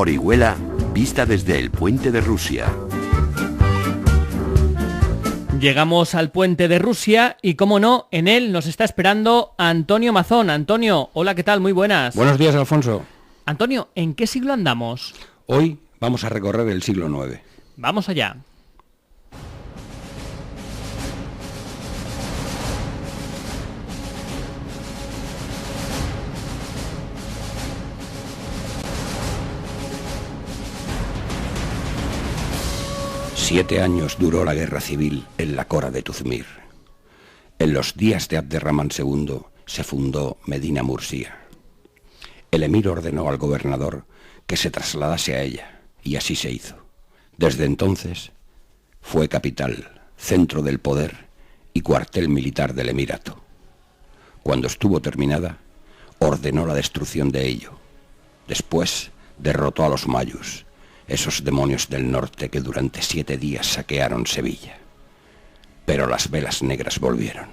Orihuela, vista desde el puente de Rusia. Llegamos al puente de Rusia y, como no, en él nos está esperando Antonio Mazón. Antonio, hola, ¿qué tal? Muy buenas. Buenos días, Alfonso. Antonio, ¿en qué siglo andamos? Hoy vamos a recorrer el siglo IX. Vamos allá. Siete años duró la guerra civil en la Cora de Tuzmir. En los días de Abderramán II se fundó Medina Murcia. El emir ordenó al gobernador que se trasladase a ella, y así se hizo. Desde entonces fue capital, centro del poder y cuartel militar del emirato. Cuando estuvo terminada, ordenó la destrucción de ello. Después derrotó a los mayus, esos demonios del norte que durante 7 días saquearon Sevilla. Pero las velas negras volvieron,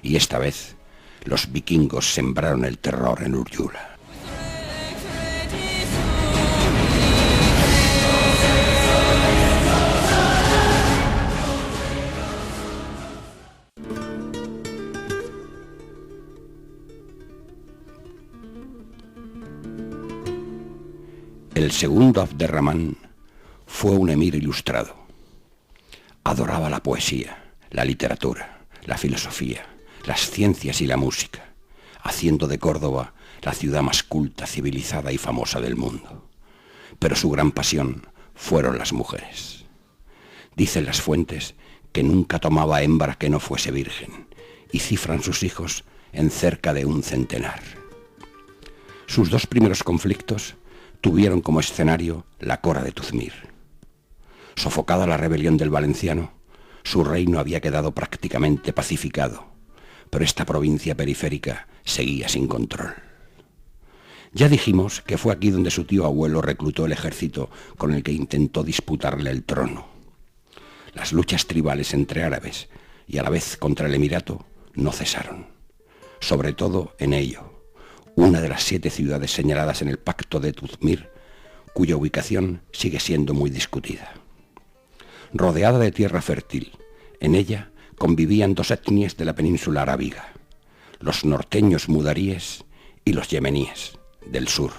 y esta vez los vikingos sembraron el terror en Uryula. El segundo Abderramán fue un emir ilustrado. Adoraba la poesía, la literatura, la filosofía, las ciencias y la música, haciendo de Córdoba la ciudad más culta, civilizada y famosa del mundo. Pero su gran pasión fueron las mujeres. Dicen las fuentes que nunca tomaba hembra que no fuese virgen, y cifran sus hijos en cerca de 1 centenar. Sus 2 primeros conflictos tuvieron como escenario la Cora de Tuzmir. Sofocada la rebelión del Valenciano, su reino había quedado prácticamente pacificado, pero esta provincia periférica seguía sin control. Ya dijimos que fue aquí donde su tío abuelo reclutó el ejército con el que intentó disputarle el trono. Las luchas tribales entre árabes y a la vez contra el emirato no cesaron, sobre todo en Ello, una de las 7 ciudades señaladas en el Pacto de Tuzmir, cuya ubicación sigue siendo muy discutida. Rodeada de tierra fértil, en ella convivían 2 etnias de la península arábiga, los norteños mudaríes y los yemeníes, del sur,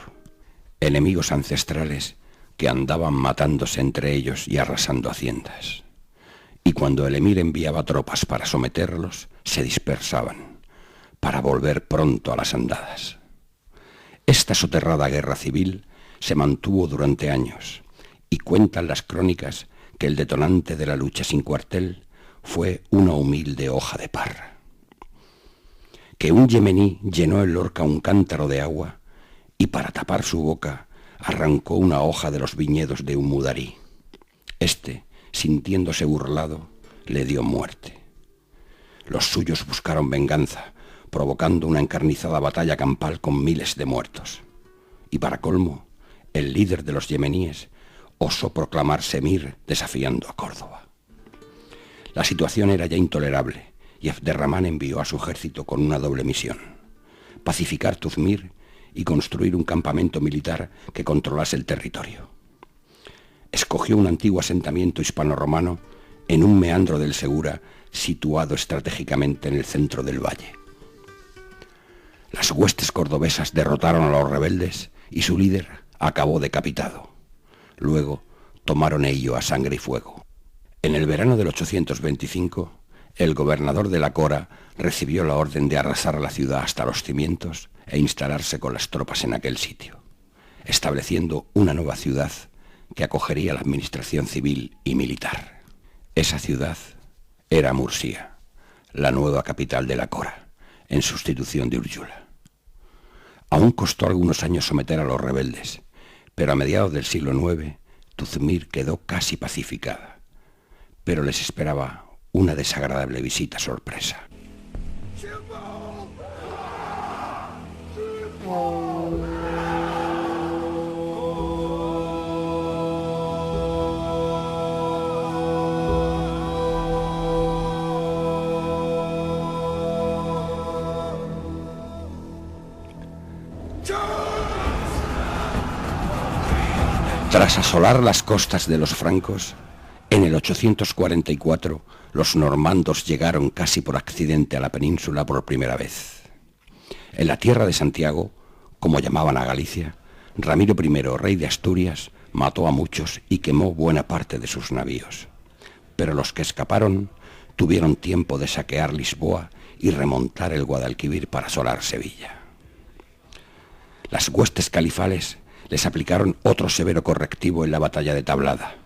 enemigos ancestrales que andaban matándose entre ellos y arrasando haciendas. Y cuando el emir enviaba tropas para someterlos, se dispersaban, para volver pronto a las andadas. Esta soterrada guerra civil se mantuvo durante años, y cuentan las crónicas que el detonante de la lucha sin cuartel fue una humilde hoja de parra. Que un yemení llenó el Lorca un cántaro de agua y para tapar su boca arrancó una hoja de los viñedos de un mudarí. Este, sintiéndose burlado, le dio muerte. Los suyos buscaron venganza, provocando una encarnizada batalla campal con miles de muertos. Y para colmo, el líder de los yemeníes osó proclamarse emir desafiando a Córdoba. La situación era ya intolerable y Abderramán envió a su ejército con una doble misión: pacificar Tuzmir y construir un campamento militar que controlase el territorio. Escogió un antiguo asentamiento hispano-romano en un meandro del Segura situado estratégicamente en el centro del valle. Las huestes cordobesas derrotaron a los rebeldes y su líder acabó decapitado. Luego tomaron Ello a sangre y fuego. En el verano del 825, el gobernador de la Cora recibió la orden de arrasar la ciudad hasta los cimientos e instalarse con las tropas en aquel sitio, estableciendo una nueva ciudad que acogería la administración civil y militar. Esa ciudad era Murcia, la nueva capital de la Cora, en sustitución de Uryula. Aún costó algunos años someter a los rebeldes, pero a mediados del siglo IX, Tuzmir quedó casi pacificada. Pero les esperaba una desagradable visita sorpresa. Tras asolar las costas de los francos, en el 844 los normandos llegaron casi por accidente a la península por primera vez. En la tierra de Santiago, como llamaban a Galicia, Ramiro I, rey de Asturias, mató a muchos y quemó buena parte de sus navíos. Pero los que escaparon tuvieron tiempo de saquear Lisboa y remontar el Guadalquivir para asolar Sevilla. Las huestes califales les aplicaron otro severo correctivo en la batalla de Tablada.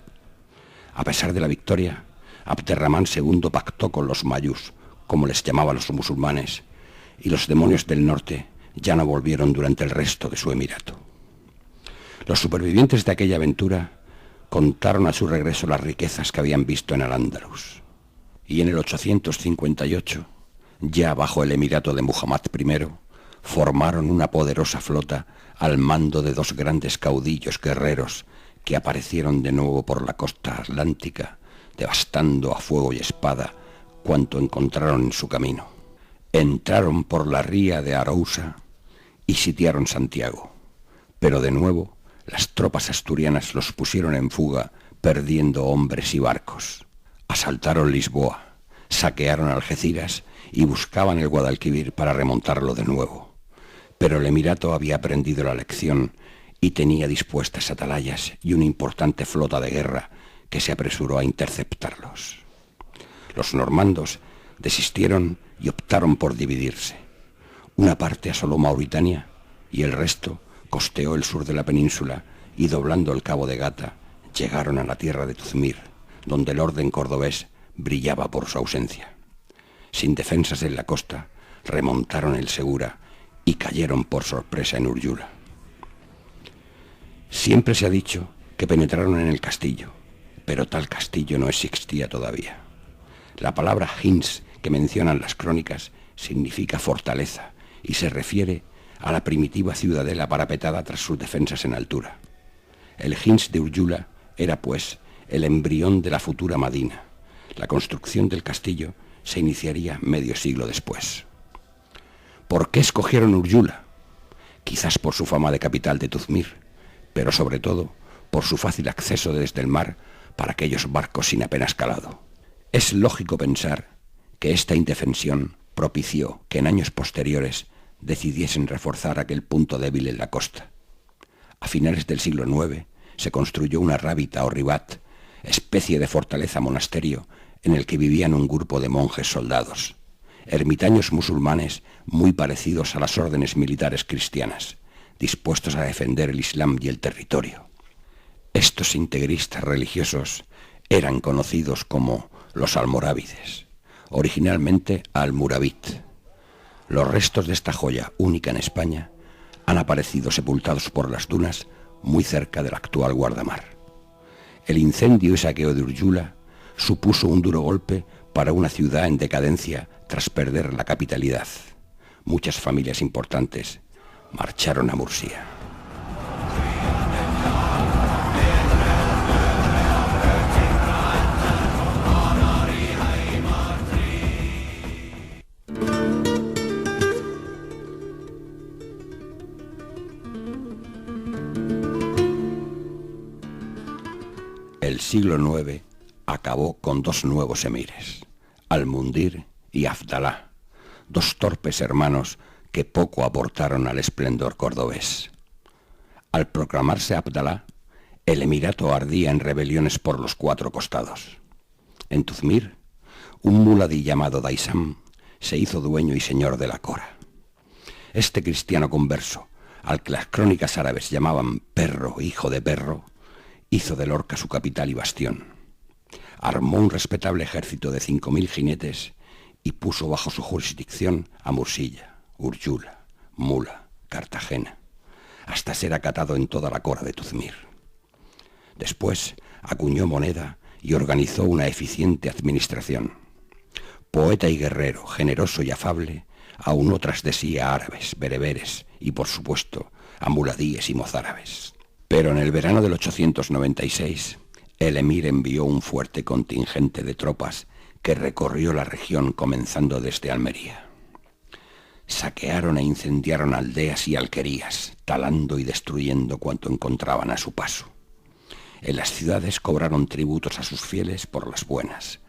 A pesar de la victoria, Abderramán II pactó con los mayús, como les llamaban los musulmanes, y los demonios del norte ya no volvieron durante el resto de su emirato. Los supervivientes de aquella aventura contaron a su regreso las riquezas que habían visto en Al-Ándalus. Y en el 858, ya bajo el emirato de Muhammad I, formaron una poderosa flota al mando de dos grandes caudillos guerreros que aparecieron de nuevo por la costa atlántica, devastando a fuego y espada cuanto encontraron en su camino. Entraron por la ría de Arousa y sitiaron Santiago, pero de nuevo las tropas asturianas los pusieron en fuga, perdiendo hombres y barcos. Asaltaron Lisboa, saquearon Algeciras y buscaban el Guadalquivir para remontarlo de nuevo. Pero el emirato había aprendido la lección y tenía dispuestas atalayas y una importante flota de guerra que se apresuró a interceptarlos. Los normandos desistieron y optaron por dividirse. Una parte asoló Mauritania y el resto costeó el sur de la península y, doblando el cabo de Gata, llegaron a la tierra de Tuzmir, donde el orden cordobés brillaba por su ausencia. Sin defensas en la costa, remontaron el Segura y cayeron por sorpresa en Úrjula. Siempre se ha dicho que penetraron en el castillo, pero tal castillo no existía todavía. La palabra Hins que mencionan las crónicas significa fortaleza y se refiere a la primitiva ciudadela parapetada tras sus defensas en altura. El Hins de Úrjula era, pues, el embrión de la futura Madina. La construcción del castillo se iniciaría medio siglo después. ¿Por qué escogieron Úrjula? Quizás por su fama de capital de Tuzmir, pero sobre todo por su fácil acceso desde el mar para aquellos barcos sin apenas calado. Es lógico pensar que esta indefensión propició que en años posteriores decidiesen reforzar aquel punto débil en la costa. A finales del siglo IX se construyó una rábita o ribat, especie de fortaleza monasterio en el que vivían un grupo de monjes soldados, ermitaños musulmanes muy parecidos a las órdenes militares cristianas, dispuestos a defender el Islam y el territorio. Estos integristas religiosos eran conocidos como los almorávides, originalmente almurabit. Los restos de esta joya única en España han aparecido sepultados por las dunas muy cerca del actual guardamar. El incendio y saqueo de Úrjula supuso un duro golpe para una ciudad en decadencia tras perder la capitalidad. Muchas familias importantes marcharon a Murcia. El siglo IX acabó con dos nuevos emires, Al-Mundir y Abdalá, dos torpes hermanos que poco aportaron al esplendor cordobés. Al proclamarse Abdalá, el emirato ardía en rebeliones por los cuatro costados. En Tuzmir, un muladí llamado Daisam se hizo dueño y señor de la Cora. Este cristiano converso, al que las crónicas árabes llamaban perro, hijo de perro, hizo de Lorca su capital y bastión. Armó un respetable ejército de 5.000 jinetes y puso bajo su jurisdicción a Mursilla, Úrjula, Mula, Cartagena, hasta ser acatado en toda la Cora de Tuzmir. Después acuñó moneda y organizó una eficiente administración. Poeta y guerrero, generoso y afable, aunó tras de sí a árabes, bereberes y, por supuesto, a muladíes y mozárabes. Pero en el verano del 896, el emir envió un fuerte contingente de tropas que recorrió la región comenzando desde Almería. Saquearon e incendiaron aldeas y alquerías, talando y destruyendo cuanto encontraban a su paso. En las ciudades cobraron tributos a sus fieles por las buenas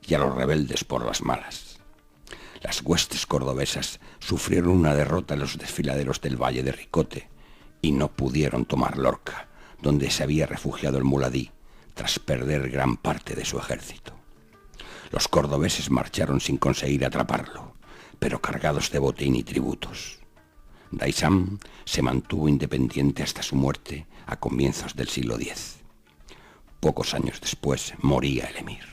y a los rebeldes por las malas. Las huestes cordobesas sufrieron una derrota en los desfiladeros del Valle de Ricote y no pudieron tomar Lorca, donde se había refugiado el muladí tras perder gran parte de su ejército. Los cordobeses marcharon sin conseguir atraparlo, pero cargados de botín y tributos. Daysán se mantuvo independiente hasta su muerte a comienzos del siglo X. Pocos años después moría el emir.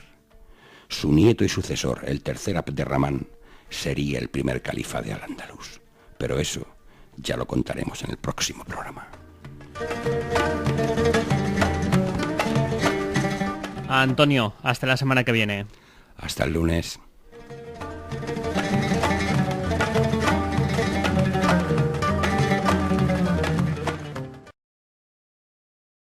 Su nieto y sucesor, el tercer Abderramán, sería el primer califa de Al-Ándalus. Pero eso ya lo contaremos en el próximo programa. Antonio, hasta la semana que viene. Hasta el lunes.